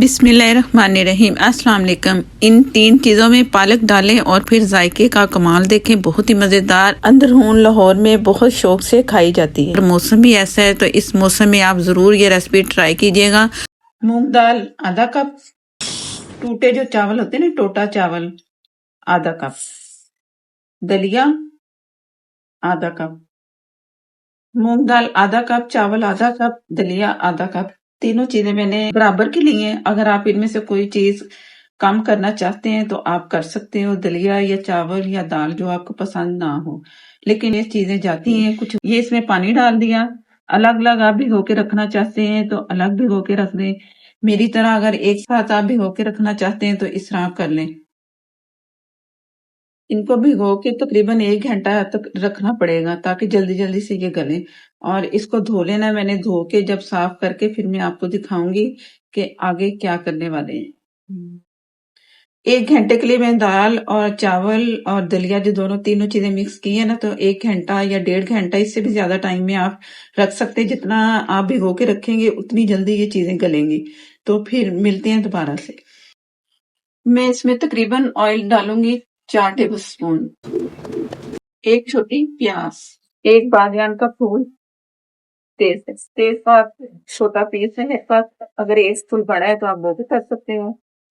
बिस्मिल्लाहिर्रहमानिर्रहीम। अस्सलाम वालेकुम। इन 3 चीज़ों में पालक डालें और फिर जायके का कमाल देखें। बहुत ही मज़ेदार अंदरून लाहौर में बहुत शौक से खाई जाती है। मौसम भी ऐसा है तो इस मौसम में आप ज़रूर ये रेसिपी ट्राई कीजिएगा। मूंग दाल आधा कप, टूटे जो चावल होते हैं ना, टोटा चावल आधा कप, दलिया आधा कप, मूंग दाल आधा कप, चावल आधा कप, दलिया आधा कप। तीनों चीजें मैंने बराबर की ली हैं। अगर आप इनमें से कोई चीज कम करना चाहते हैं तो आप कर सकते हो, दलिया या चावल या दाल जो आपको पसंद ना हो, लेकिन ये चीजें जाती हैं कुछ। ये इसमें पानी डाल दिया। अलग अलग आप भिगो के रखना चाहते हैं तो अलग भिगो के रख दें। मेरी तरह अगर एक साथ आप भिगो के रखना चाहते हैं तो इस तरह कर लें। इनको भिगो के तकरीबन 1 घंटा तक रखना पड़ेगा ताकि जल्दी जल्दी से ये गले। और इसको धो लेना। मैंने धो के जब साफ करके फिर मैं आपको दिखाऊंगी कि आगे क्या करने वाले हैं। 1 घंटे के लिए मैं दाल और चावल और दलिया जो दोनों तीनों चीजें मिक्स की है ना, तो 1 घंटा या 1.5 घंटा, इससे भी ज्यादा टाइम में आप रख सकते हैं। जितना आप भिगो के रखेंगे उतनी जल्दी ये चीजें गलेंगी। तो फिर मिलते हैं दोबारा से। मैं इसमें तकरीबन ऑयल डालूंगी 4 टेबल स्पून, 1 छोटी प्याज, 1 बादियान का फूल, तेज छोटा पीस है मेरे पास। अगर 1 फूल बड़ा है तो आप वो भी कर सकते हो,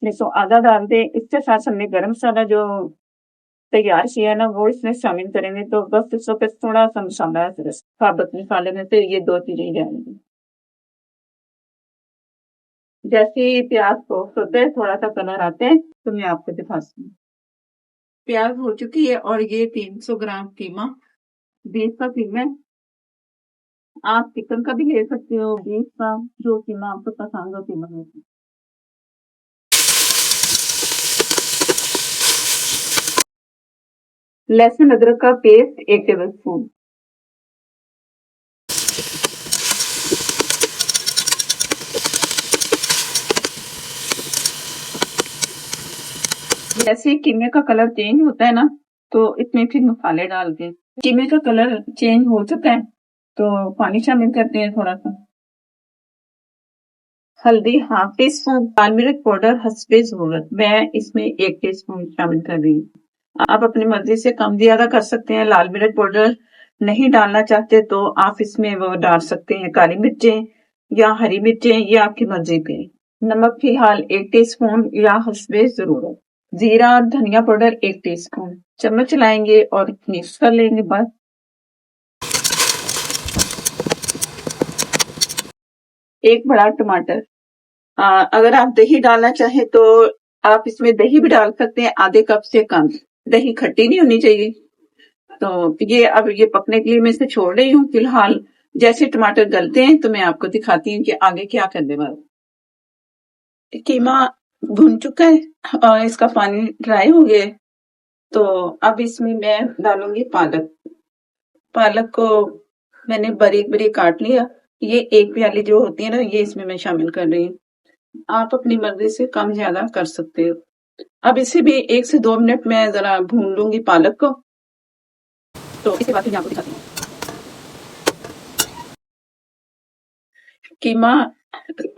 नहीं तो आधा डाल दे। इसके साथ हमने गरम मसाला जो तैयार किया है ना वो इसमें शामिल करेंगे। तो बस इस वक्त थोड़ा सा मसाला है, साबुत मसाले में से ये 2 चीजें डालेंगे। जैसे ही प्याज सॉफ्ट होते हैं, थोड़ा सा कलर आते हैं, तो मैं आपको दिखाती हूँ। प्याज हो चुकी है और ये 300 ग्राम कीमा, बीफ का कीमा है। आप चिकन का भी ले सकते हो, बीफ का, जो कीमा आपको पसंद हो कीमा ले सकते हो। लहसुन अदरक का पेस्ट 1 टेबल स्पून, जैसे कीमे का कलर चेंज होता है ना, तो इसमें फिर मसाले डाल के। कीमे का कलर चेंज हो चुका है तो पानी शामिल करते हैं थोड़ा सा। हल्दी हाफ टी स्पून, लाल मिर्च पाउडर हस्बे जरूरत, मैं इसमें 1 टीस्पून शामिल कर रही हूँ। आप अपनी मर्जी से कम ज्यादा कर सकते हैं। लाल मिर्च पाउडर नहीं डालना चाहते तो आप इसमें वो डाल सकते हैं काली मिर्चें या हरी मिर्चें, ये आपकी मर्जी पे। नमक फिलहाल 1 टीस्पून या हस्बे जरूरत। जीरा और धनिया पाउडर 1 टीस्पून। चम्मच चलाएंगे और मिक्स कर लेंगे बस। एक बड़ा टमाटर। अगर आप दही डालना चाहें तो आप इसमें दही भी डाल सकते हैं, आधे कप से कम। दही खट्टी नहीं होनी चाहिए। तो ये अब ये पकने के लिए मैं इसे छोड़ रही हूँ फिलहाल। जैसे टमाटर गलते हैं तो मैं आपको दिखाती हूँ कि आगे क्या करने वाला। कीमा भुन चुका है और इसका पानी ड्राई हो गया है। तो अब इसमें मैं डालूंगी पालक। पालक को मैंने बारीक बारीक काट लिया। ये 1 प्याली जो होती है ना, ये इसमें मैं शामिल कर रही हूँ। आप अपनी मर्जी से कम ज्यादा कर सकते हो। अब इसे भी 1 से 2 मिनट में जरा भून लूंगी पालक को। तो इसके बाद फिर मैं आपको दिखाती हूँ। कीमा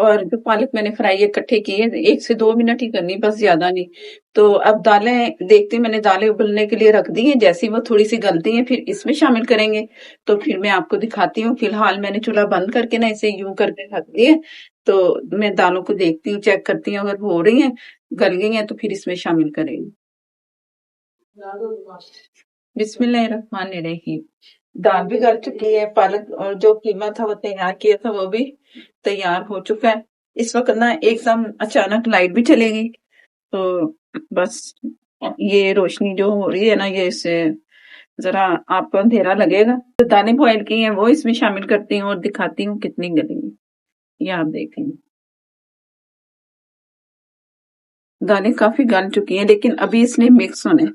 और जो पालक मैंने फ्राई इकट्ठे किए, 1 से 2 मिनट ही करनी, बस ज्यादा नहीं। तो अब दालें देखते, मैंने दालें उबलने के लिए रख दी हैं। जैसे ही वो थोड़ी सी गलती हैं फिर इसमें शामिल करेंगे। तो फिर मैं आपको दिखाती हूँ। फिलहाल मैंने चूल्हा बंद करके ना इसे यूं करके रख दिए। तो मैं दालों को देखती हूँ, चेक करती हूँ, अगर हो रही हैं, गल गई हैं तो फिर इसमें शामिल करेंगे। बिस्मिल्लाहिर्रहमानिर्रहीम। दाल भी गल चुकी है, पालक और जो कीमा था वो तैयार किया था वो भी तैयार हो चुका है। इस वक्त ना एकदम अचानक लाइट भी चलेगी, तो बस ये रोशनी जो हो रही है ना, ये इससे जरा आपको अंधेरा लगेगा। तो दाने बॉयल की हैं वो इसमें शामिल करती हूँ और दिखाती हूँ कितनी गलेंगी। ये आप देखेंगे दालें काफी गल चुकी हैं, लेकिन अभी इसने मिक्स होने,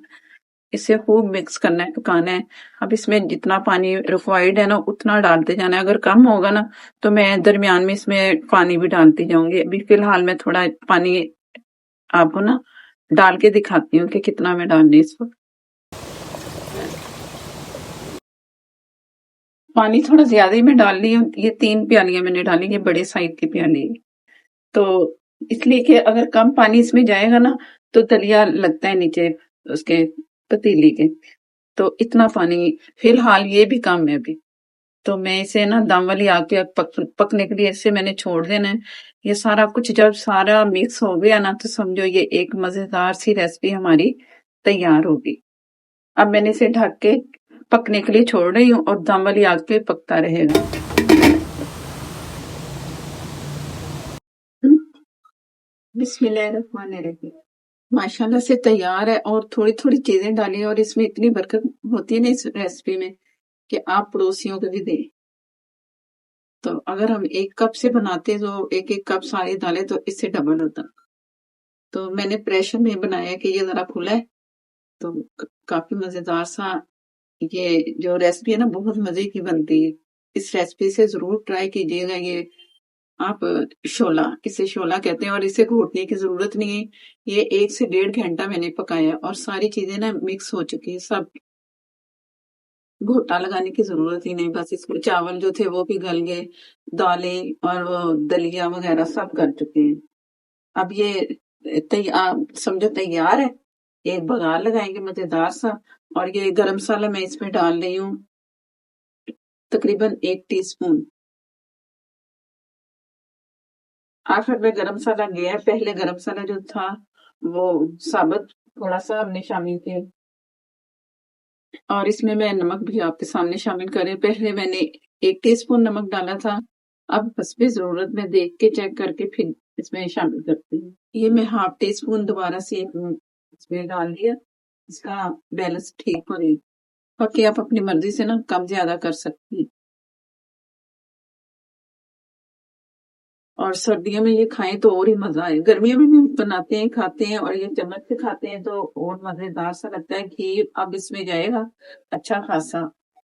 इसे खूब मिक्स करना है, पकाना है। अब इसमें जितना पानी रिक्वायर्ड है ना उतना डालते जाना है। अगर कम होगा ना तो मैं दरमियान में इसमें पानी भी डालती जाऊंगी। अभी फिलहाल मैं थोड़ा पानी आपको ना डाल के दिखाती हूँ कि कितना मैं डाल रही इस वक्त। पानी थोड़ा ज्यादा ही मैं डाल रही हूँ। ये 3 प्यालियां मैंने डाली, ये बड़े साइज की प्याली। तो इसलिए कि अगर कम पानी इसमें जाएगा ना तो दलिया लगता है नीचे उसके पतीली के। तो इतना पानी फिलहाल ये भी कम है अभी। तो मैं इसे ना दम वाली आग पे पकने के लिए इसे मैंने छोड़ देना है। ये सारा कुछ जब सारा मिक्स हो गया ना तो समझो ये एक मजेदार सी रेसिपी हमारी तैयार होगी। अब मैंने इसे ढक के पकने के लिए छोड़ रही हूँ और दम वाली आग पे पकता रहेगा। बिस्मिल्लाहिर्रहमानिर्रहीम। माशाल्लाह से तैयार है और थोड़ी थोड़ी चीजें डाली और इसमें इतनी बरकत होती है ना इस रेसिपी में कि आप पड़ोसियों को भी दें। तो अगर हम एक कप से बनाते तो एक एक कप सारी डालें तो इससे डबल होता। तो मैंने प्रेशर में बनाया कि ये जरा खुला है तो काफी मजेदार सा ये जो रेसिपी है ना बहुत मजे की बनती है। इस रेसिपी से जरूर ट्राई कीजिएगा। ये आप शोला, इसे शोला कहते हैं और इसे घोटने की जरूरत नहीं है। ये 1 से 1.5 घंटा मैंने पकाया और सारी चीजें ना मिक्स हो चुकी है सब। घोटा लगाने की जरूरत ही नहीं, बस इसमें चावल जो थे वो भी गल गए, दालें और वो दलिया वगैरह सब गल चुके हैं। अब ये तैयार समझो तैयार है। एक बघार लगाएंगे मजेदार सा और ये गरम मसाला मैं इसमें डाल रही हूँ तकरीबन 1 टीस्पून। आखिर में गरम मसाला गया, पहले गरम मसाला जो था वो साबुत थोड़ा सा हमने शामिल किया और इसमें मैं नमक भी आपके सामने शामिल करें। पहले मैंने 1 टीस्पून नमक डाला था, अब हस्बे जरूरत में देख के चेक करके फिर इसमें शामिल करती हूँ। ये मैं 1/2 टीस्पून दोबारा से इसमें डाल दिया, इसका बैलेंस ठीक हो रही। बाकी आप अपनी मर्जी से ना कम ज्यादा कर सकती हैं। और सर्दियों में ये खाएं तो और ही मजा है। गर्मियों में भी बनाते हैं खाते हैं और ये चम्मच से खाते हैं तो और मजेदार सा लगता है। घी अब इसमें जाएगा अच्छा खासा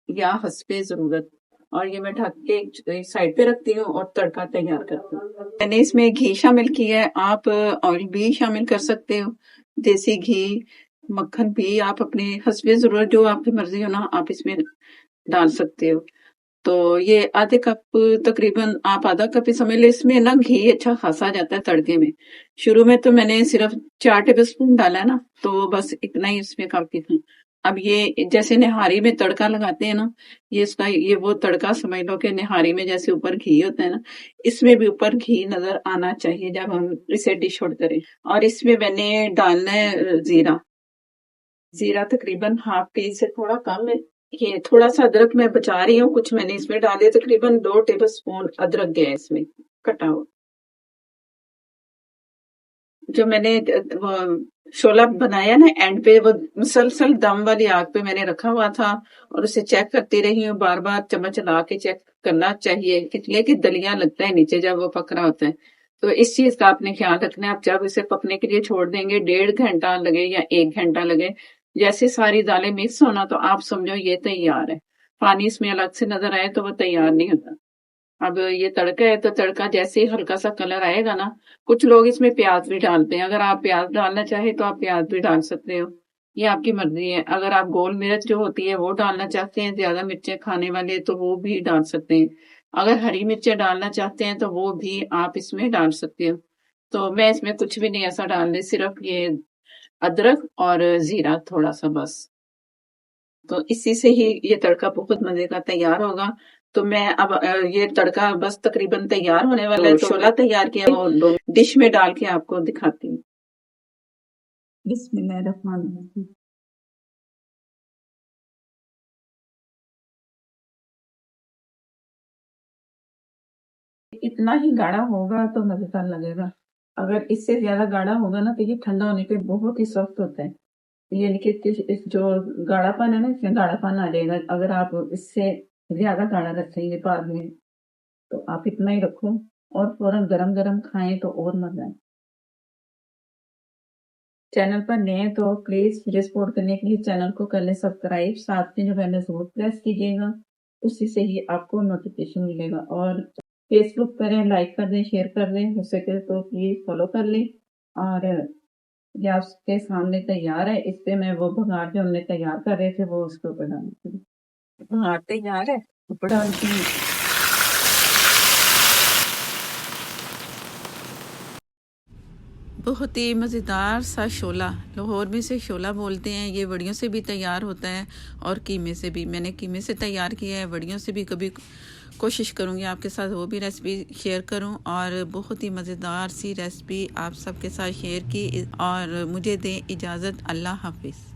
या हस्बे जरूरत। और ये मैं ढक के साइड पे रखती हूँ और तड़का तैयार करती हूँ। मैंने इसमें घी शामिल किया है, आप ऑयल भी शामिल कर सकते हो, देसी घी, मक्खन भी आप अपने हस्बे जरूरत जो आपकी मर्जी हो ना आप इसमें डाल सकते हो। तो ये आधे कप तकरीबन आप आधा कप ही समझ लो। इसमें ना घी अच्छा खासा जाता है तड़के में। शुरू में तो मैंने सिर्फ 4 टेबल स्पून डाला है ना तो बस इतना ही इसमें काफी था। अब ये जैसे निहारी में तड़का लगाते हैं ना, ये इसका ये वो तड़का समझ लो कि निहारी में जैसे ऊपर घी होता है ना, इसमें भी ऊपर घी नजर आना चाहिए जब हम इसे डिश आउट करें। और इसमें मैंने डालना है जीरा। जीरा तकरीबन हाफ टी से थोड़ा कम है। ये थोड़ा सा अदरक मैं बचा रही हूँ, कुछ मैंने इसमें डाले, तकरीबन 2 टेबल स्पून अदरक गया इसमें कटा हुआ। जो मैंने वो शोला बनाया ना एंड पे वो मुसलसल दम वाली आग पे मैंने रखा हुआ था और उसे चेक करती रही हूँ, बार बार चम्मच ला के चेक करना चाहिए इसलिए कि दलिया लगता है नीचे जब वो पक रहा होता है। तो इस चीज का आपने ख्याल रखना है। आप जब इसे पकने के लिए छोड़ देंगे 1.5 घंटा लगे या 1 घंटा लगे, जैसे सारी दालें मिक्स होना तो आप समझो ये तैयार है। पानी इसमें अलग से नजर आए तो वो तैयार नहीं होता। अब ये तड़का है तो तड़का जैसे ही हल्का सा कलर आएगा ना, कुछ लोग इसमें प्याज भी डालते हैं। अगर आप प्याज डालना चाहे तो आप प्याज भी डाल सकते हो, ये आपकी मर्जी है। अगर आप गोल मिर्च जो होती है वो डालना चाहते हैं, ज्यादा मिर्चें खाने वाले, तो वो भी डाल सकते हैं। अगर हरी मिर्चें डालना चाहते हैं तो वो भी आप इसमें डाल सकते हो। तो मैं इसमें कुछ भी नहीं ऐसा डाल रही, सिर्फ ये अदरक और जीरा थोड़ा सा बस। तो इसी से ही ये तड़का बहुत मजे का तैयार होगा। तो मैं अब ये तड़का बस तकरीबन तैयार होने वाला है, तो शोला तैयार किया वो डिश में डाल के आपको दिखाती हूँ। बिस्मिल्लाहिर्रहमानिर्रहीम। इतना ही गाढ़ा होगा तो मजेदार लगेगा। अगर इससे ज्यादा गाढ़ा होगा ना तो ये ठंडा होने पे बहुत ही सॉफ्ट होता है। यानी कि इस जो गाढ़ापन है ना इसमें गाढ़ापन आ जाएगा। अगर आप इससे ज्यादा गाढ़ा रखेंगे बाद में तो आप इतना ही रखो और फौरन गरम गरम खाएं तो और मजा है। चैनल पर नए हैं तो प्लीज मुझे सपोर्ट करने के लिए चैनल को कर लें सब्सक्राइब, साथ में जो बेल जरूर प्रेस कीजिएगा, उसी से ही आपको नोटिफिकेशन मिलेगा। और फेसबुक पर लाइक कर दें, शेयर कर दें, हो सके तो प्लीज फॉलो कर लें। और ये आपके सामने तैयार है, इस पे मैं वो भगार जो हमने तैयार कर रहे थे वो उसके ऊपर डालूंगी। भगार तैयार है, ऊपर डालती हूँ। बहुत ही मज़ेदार सा शोला, लाहौर में से शोला बोलते हैं। ये वड़ियों से भी तैयार होता है और कीमे से भी। मैंने कीमे से तैयार किया है, वड़ियों से भी कभी कोशिश करूँगी आपके साथ वो भी रेसिपी शेयर करूँ। और बहुत ही मज़ेदार सी रेसिपी आप सबके साथ शेयर की। और मुझे दें इजाज़त, अल्लाह हाफिज़।